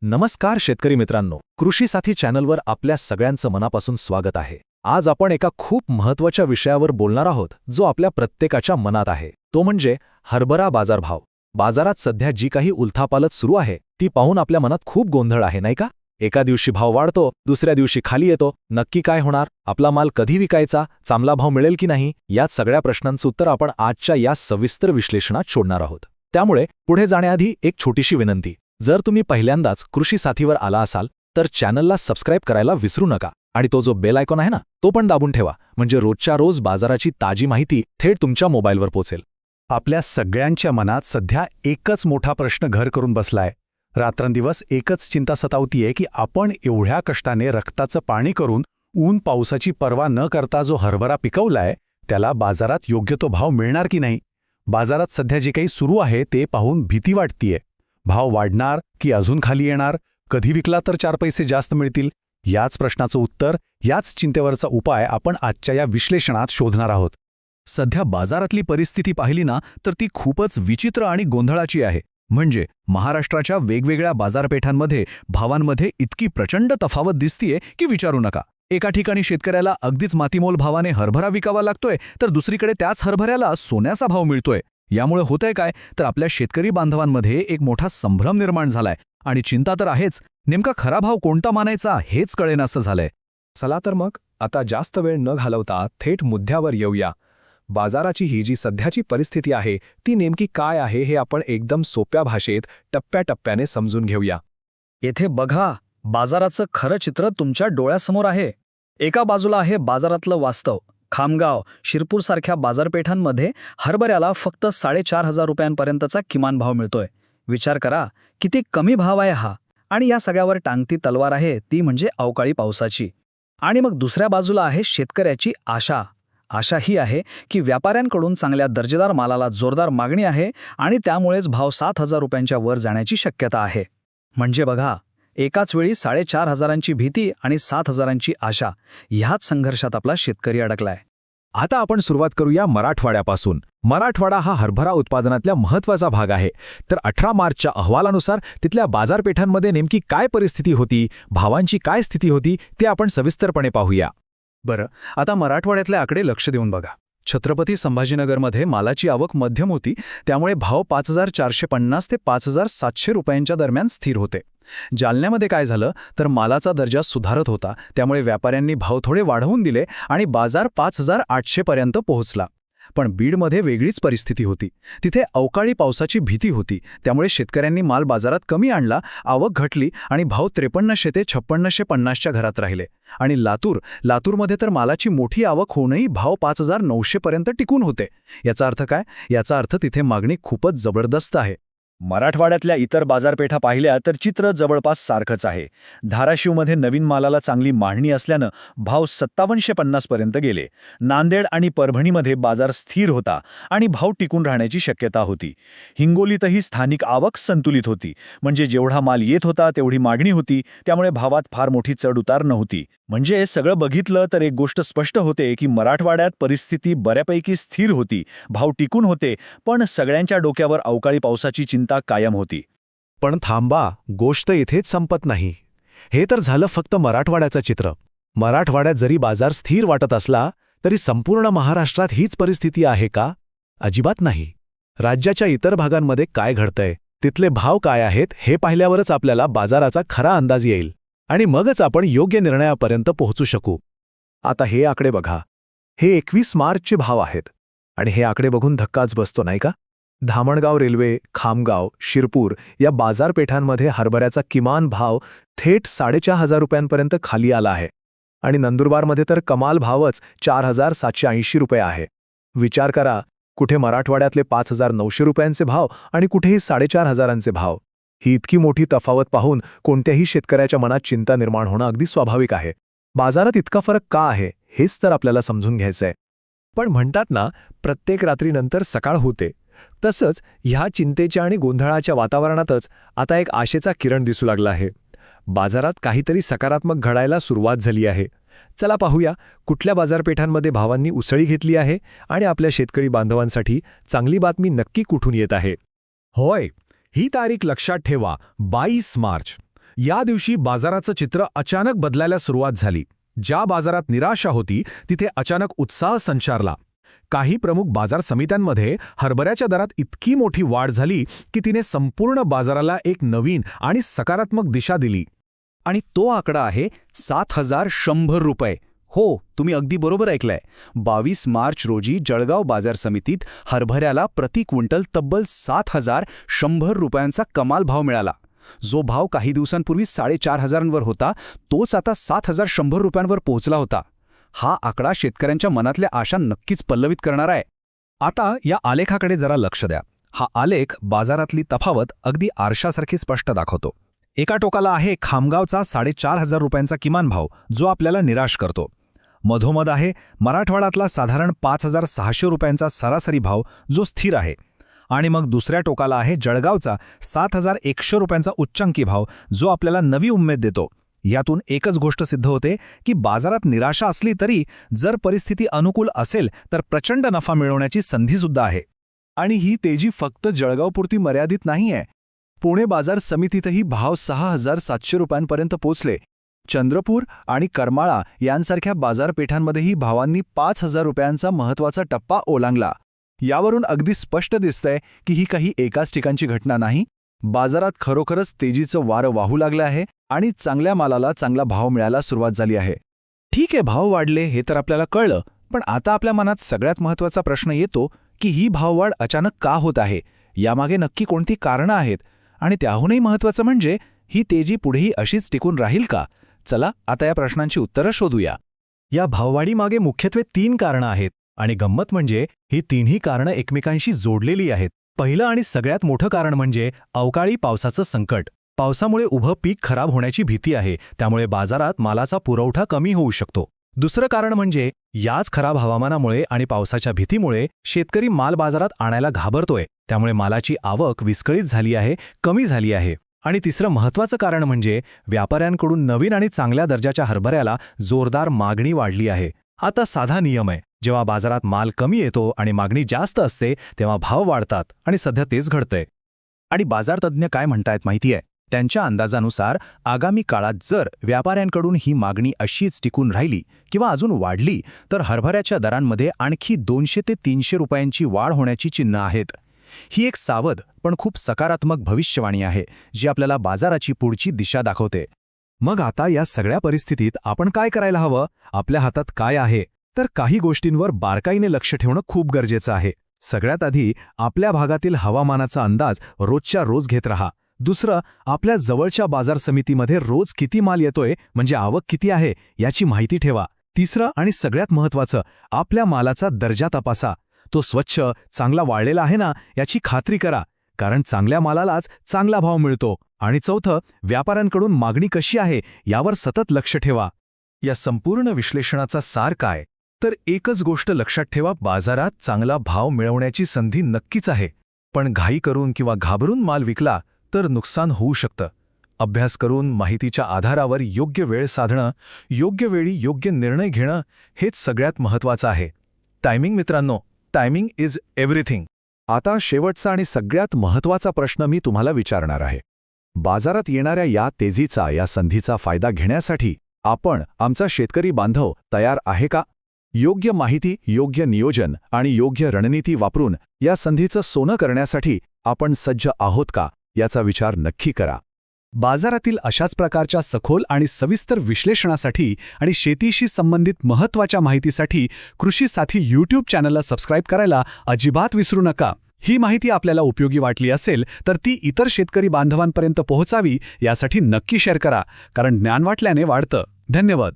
नमस्कार शेतकरी मित्रांनो, कृषी साथी चॅनलवर आपल्या सगळ्यांचं मनापासून स्वागत आहे. आज आपण एका खूप महत्त्वाच्या विषयावर बोलणार आहोत जो आपल्या प्रत्येकाच्या मनात आहे. तो म्हणजे हरभरा बाजारभाव. बाजारात सध्या जी काही उलथापालथ सुरू आहे ती पाहून आपल्या मनात खूप गोंधळ आहे, नाही का? एका दिवशी भाव वाढतो, दुसऱ्या दिवशी खाली येतो. नक्की काय होणार? आपला माल कधी विकायचा? चांगला भाव मिळेल की नाही? या सगळ्या प्रश्नांचं उत्तर आपण आजच्या या सविस्तर विश्लेषणात शोधणार आहोत. त्यामुळे पुढे जाण्याआधी एक छोटीशी विनंती. जर तुम्ही पहिल्यांदाच कृषी साथीवर आला असाल तर चॅनलला सबस्क्राईब करायला विसरू नका आणि तो जो बेल आयकॉन आहे ना तो पण दाबून ठेवा, म्हणजे रोजच्या रोज बाजाराची ताजी माहिती थेट तुमच्या मोबाईलवर पोहोचेल. आपल्या सगळ्यांच्या मनात सध्या एकच मोठा प्रश्न घर करून बसलाय. रात्रंदिवस एकच चिंता सतावतीये की आपण एवढ्या कष्टाने रक्ताचं पाणी करून ऊन पावसाची पर्वा न करता जो हरभरा पिकवलाय त्याला बाजारात योग्य तो भाव मिळणार की नाही. बाजारात सध्या जे काही सुरू आहे ते पाहून भीती वाटतीये. भाव वाढणार की अजून खाली येणार? कधी विकला तर 4 पैसे जास्त मिळतील? याच प्रश्नाचं उत्तर, याच चिंतेवरचा उपाय आपण आजच्या या विश्लेषणात शोधणार आहोत. सध्या बाजारातली परिस्थिती पाहिली ना तर ती खूपच विचित्र आणि गोंधळाची आहे. म्हणजे महाराष्ट्राच्या वेगवेगळ्या बाजारपेठांमध्ये भावांमध्ये इतकी प्रचंड तफावत दिसतीये की विचारू नका. एका ठिकाणी शेतकऱ्याला अगदीच मातीमोल भावाने हरभरा विकावा लागतोय तर दुसरीकडे त्याच हरभऱ्याला सोन्याचा भाव मिळतोय. यामुळे होतंय काय तर आपल्या शेतकरी बांधवांमध्ये एक मोठा संभ्रम निर्माण झालाय आणि चिंता तर आहेच. नेमका खरा भाव कोणता मानायचा हेच कळेनासं झालंय. चला तर मग आता जास्त वेळ न घालवता थेट मुद्द्यावर येऊया. बाजाराची ही जी सध्याची परिस्थिती आहे ती नेमकी काय आहे हे आपण एकदम सोप्या भाषेत टप्प्याटप्प्याने समजून घेऊया. येथे बघा, बाजाराचं खरं चित्र तुमच्या डोळ्यासमोर आहे. एका बाजूला आहे बाजारातलं वास्तव. खामगाव, शिरपूरसारख्या बाजारपेठांमध्ये हरभऱ्याला फक्त 4,500 रुपयांपर्यंतचा किमान भाव मिळतोय. विचार करा किती कमी भाव आहे हा. आणि या सगळ्यावर टांगती तलवार आहे ती म्हणजे अवकाळी पावसाची. आणि मग दुसऱ्या बाजूला आहे शेतकऱ्याची आशा. आशा ही आहे की व्यापाऱ्यांकडून चांगल्या दर्जेदार मालाला जोरदार मागणी आहे आणि त्यामुळेच भाव 7,000 रुपयांच्या वर जाण्याची शक्यता आहे. म्हणजे बघा, एकाच वेळी 4,500ची भीती आणि 7,000ची आशा, ह्याच संघर्षात आपला शेतकरी अडकलाय. आता आपण सुरुवात करूया मराठवाड्यापासून. मराठवाडा हा हरभरा उत्पादनातल्या महत्त्वाचा भाग आहे. तर 18 मार्चच्या अहवालानुसार तिथल्या बाजारपेठांमध्ये नेमकी काय परिस्थिती होती, भावांची काय स्थिती होती ते आपण सविस्तरपणे पाहूया. बरं, आता मराठवाड्यातले आकडे लक्ष देऊन बघा. छत्रपती संभाजीनगरमध्ये मालाची आवक मध्यम होती, त्यामुळे भाव 5,450 ते 5,700 रुपयांच्या दरम्यान स्थिर होते. जालन्यामध्ये काय झालं तर मालाचा दर्जा सुधारत होता, त्यामुळे व्यापाऱ्यांनी भाव थोडे वाढवून दिले आणि बाजार 5,800 पर्यंत पोहोचला. पण बीडमध्ये वेगळीच परिस्थिती होती. तिथे अवकाळी पावसाची भीती होती, त्यामुळे शेतकऱ्यांनी माल बाजारात कमी आणला, आवक घटली आणि भाव 5300 ते 5650च्या घरात राहिले. आणि लातूरमध्ये तर मालाची मोठी आवक होऊनही भाव 5,900 पर्यंत टिकून होते. याचा अर्थ काय? याचा अर्थ तिथे मागणी खूपच जबरदस्त आहे. मराठवाड्यातल्या इतर बाजारपेठा पाहिल्या तर चित्र जवळपास सारखंच आहे. धाराशिवमध्ये नवीन मालाला चांगली मागणी असल्यानं भाव 5750 पर्यंत गेले. नांदेड आणि परभणीमध्ये बाजार स्थिर होता आणि भाव टिकून राहण्याची शक्यता होती. हिंगोलीतही स्थानिक आवक संतुलित होती, म्हणजे जेवढा माल येत होता तेवढी मागणी होती, त्यामुळे भावात फार मोठी चढउतार नव्हती. म्हणजे सगळं बघितलं तर एक गोष्ट स्पष्ट होते की मराठवाड्यात परिस्थिती बऱ्यापैकी स्थिर होती, भाव टिकून होते, पण सगळ्यांच्या डोक्यावर अवकाळी पावसाची चिंता कायम होती. पण थांबा, गोष्ट इथेच संपत नाही. हे तर झालं फक्त मराठवाड्याचं चित्र. मराठवाड्यात जरी बाजार स्थिर वाटत असला तरी संपूर्ण महाराष्ट्रात हीच परिस्थिती आहे का? अजिबात नाही. राज्याच्या इतर भागांमध्ये काय घडतंय, तिथले भाव काय आहेत हे पाहिल्यावरच आपल्याला बाजाराचा खरा अंदाज येईल आणि मगच आपण योग्य निर्णयापर्यंत पोहोचू शकू. आता हे आकडे बघा. हे 21 मार्चचे भाव आहेत आणि हे आकडे बघून धक्काच बसतो, नाही का? धामणगाव रेल्वे, खामगाव, शिरपूर या बाजारपेठांमध्ये हरभऱ्याचा किमान भाव थेट 4,500 रुपयांपर्यंत खाली आला आहे आणि नंदुरबारमध्ये तर कमाल भावच 4,780 रुपये आहे. विचार करा, कुठे मराठवाड्यातले 5,900 रुपयांचे भाव आणि कुठेही 4,500चे भाव. ही इतकी मोठी तफावत पाहून कोणत्याही शेतकऱ्याच्या मनात चिंता निर्माण होणं अगदी स्वाभाविक आहे. बाजारात इतका फरक का आहे हेच तर आपल्याला समजून घ्यायचंय. पण म्हणतात ना, प्रत्येक रात्रीनंतर सकाळ होते. तसंच ह्या चिंतेच्या आणि गोंधळाच्या वातावरणातच आता एक आशेचा किरण दिसू लागला आहे. बाजारात काहीतरी सकारात्मक घडायला सुरुवात झाली आहे. चला पाहूया कुठल्या बाजारपेठांमध्ये भावांनी उसळी घेतली आहे आणि आपल्या शेतकरी बांधवांसाठी चांगली बातमी नक्की कुठून येत आहे. होय, ही तारीख लक्षात ठेवा, 22 मार्च. या दिवशी बाजाराचं चित्र अचानक बदलायला सुरुवात झाली. ज्या बाजारात निराशा होती तिथे अचानक उत्साह संचारला. काही प्रमुख बाजार समित्यांमध्ये हरभऱ्याच्या दरात इतकी मोठी वाढ झाली की तिने संपूर्ण बाजाराला एक नवीन आणि सकारात्मक दिशा दिली. आणि तो आकडा आहे 7,100 रुपये. हो, तुम्ही अगदी बरोबर ऐकलंय. 22 मार्च रोजी जळगाव बाजार समितीत हरभऱ्याला प्रति क्विंटल तब्बल 7,100 रुपयांचा कमाल भाव मिळाला. जो भाव काही दिवसांपूर्वी 4,500 होता तोच आता 7,100 रुपयांवर पोहोचला होता. हा आकडा शेतकऱ्यांच्या मनातल्या आशा नक्कीच पल्लवित करणारा आहे. आता या आलेखाकडे जरा लक्ष द्या. हा आलेख बाजारातली तफावत अगदी आरशासारखी स्पष्ट दाखवतो. एका टोकाला आहे खामगावचा 4,500 रुपयांचा किमान भाव, जो आपल्याला निराश करतो. मधोमध आहे मराठवाड्यातला साधारण 5,600 रुपयांचा सरासरी भाव, जो स्थिर आहे. आणि मग दुसऱ्या टोकाला आहे जळगावचा 7,100 रुपयांचा उच्चांकी भाव, जो आपल्याला नवी उमेद देतो. यातून एकच गोष्ट सिद्ध होते की बाजारात निराशा असली तरी जर परिस्थिती अनुकूल असेल तर प्रचंड नफा मिळवण्याची संधीसुद्धा आहे. आणि ही तेजी फक्त जळगावपुरती मर्यादित नाहीये. पुणे बाजार समितीतही भाव 6,700 रुपयांपर्यंत पोचले. चंद्रपूर आणि करमाळा यांसारख्या बाजारपेठांमध्येही भावांनी 5,000 रुपयांचा महत्त्वाचा टप्पा ओलांगला. यावरून अगदी स्पष्ट दिसतंय की ही काही एकाच ठिकाणची घटना नाही. बाजारात खरोखरच तेजीचं वारं वाहू लागलं आहे आणि चांगल्या मालाला चांगला भाव मिळायला सुरुवात झाली आहे. ठीक आहे, भाव वाढले हे तर आपल्याला कळलं, पण आता आपल्या मनात सगळ्यात महत्त्वाचा प्रश्न येतो की ही भाववाढ अचानक का होत आहे? यामागे नक्की कोणती कारणं आहेत? आणि त्याहूनही महत्त्वाचं म्हणजे ही तेजी पुढेही अशीच टिकून राहील का? चला आता या प्रश्नांची उत्तरं शोधूया. या भाववाढीमागे मुख्यत्वे 3 कारणं आहेत आणि गंमत म्हणजे ही तिन्ही कारणं एकमेकांशी जोडलेली आहेत. पहिलं आणि सगळ्यात मोठं कारण म्हणजे अवकाळी पावसाचं संकट. पावसामुळे उभं पीक खराब होण्याची भीती आहे, त्यामुळे बाजारात मालाचा पुरवठा कमी होऊ शकतो. दुसरं कारण म्हणजे याच खराब हवामानामुळे आणि पावसाच्या भीतीमुळे शेतकरी माल बाजारात आणायला घाबरतोय, त्यामुळे मालाची आवक विस्कळीत झाली आहे, कमी झाली आहे. आणि तिसरं महत्त्वाचं कारण म्हणजे व्यापाऱ्यांकडून नवीन आणि चांगल्या दर्जाच्या हरभऱ्याला जोरदार मागणी वाढली आहे. आता साधा नियम आहे, जेव्हा बाजारात माल कमी येतो आणि मागणी जास्त असते तेव्हा भाव वाढतात आणि सध्या तेच घडतंय. आणि बाजारतज्ञ काय म्हणतायत माहितीये? त्यांच्या अंदाजानुसार आगामी काळात जर व्यापाऱ्यांकडून ही मागणी अशीच टिकून राहिली किंवा अजून वाढली तर हरभऱ्याच्या दरांमध्ये आणखी 200 ते 300 रुपयांची वाढ होण्याची चिन्ह आहेत. ही एक सावध पण खूप सकारात्मक भविष्यवाणी आहे, जी आपल्याला बाजाराची पुढची दिशा दाखवते. मग आता या सगळ्या परिस्थितीत आपण काय करायला हवं? आपल्या हातात काय आहे? तर काही गोष्टींवर बारकाईने लक्ष ठेवणं खूप गरजेचं आहे. सगळ्यात आधी आपल्या भागातील हवामानाचा अंदाज रोजच्या रोज घेत रहा. दुसरं, आपल्या जवळच्या बाजार समितीमध्ये रोज किती माल येतोय म्हणजे आवक किती आहे याची माहिती ठेवा. तिसरं आणि सगळ्यात महत्त्वाचं, आपल्या मालाचा दर्जा तपासा. तो स्वच्छ, चांगला वाळलेला आहे ना याची खात्री करा, कारण चांगल्या मालालाच चांगला भाव मिळतो. आणि चौथं, व्यापाऱ्यांकडून मागणी कशी आहे यावर सतत लक्ष ठेवा. या संपूर्ण विश्लेषणाचा सार काय? तर एकच गोष्ट लक्षात ठेवा, बाजारात चांगला भाव मिळवण्याची संधी नक्कीच आहे, पण घाई करून किंवा घाबरून माल विकला तर नुकसान होऊ शकतं. अभ्यास करून माहितीच्या आधारावर योग्य वेळ साधणं, योग्य वेळी योग्य निर्णय घेणं हेच सगळ्यात महत्त्वाचं आहे. टायमिंग मित्रांनो, टायमिंग इज एव्हरीथिंग. आता शेवटचा आणि सगळ्यात महत्त्वाचा प्रश्न मी तुम्हाला विचारणार आहे. बाजारात येणाऱ्या या तेजीचा, या संधीचा फायदा घेण्यासाठी आपण, आमचा शेतकरी बांधव तयार आहे का? योग्य माहिती, योग्य नियोजन आणि योग्य रणनीती वापरून या संधीचं सोनं करण्यासाठी आपण सज्ज आहोत का याचा विचार नक्की करा. बाजारातील अशाच प्रकारच्या सखोल आणि सविस्तर विश्लेषणासाठी आणि शेतीशी संबंधित महत्त्वाच्या माहितीसाठी कृषी साथी यूट्यूब चॅनलला सबस्क्राईब करायला अजिबात विसरू नका. ही माहिती आपल्याला उपयोगी वाटली असेल तर ती इतर शेतकरी बांधवांपर्यंत पोहोचावी यासाठी नक्की शेअर करा, कारण ज्ञान वाटल्याने वाढतं. धन्यवाद.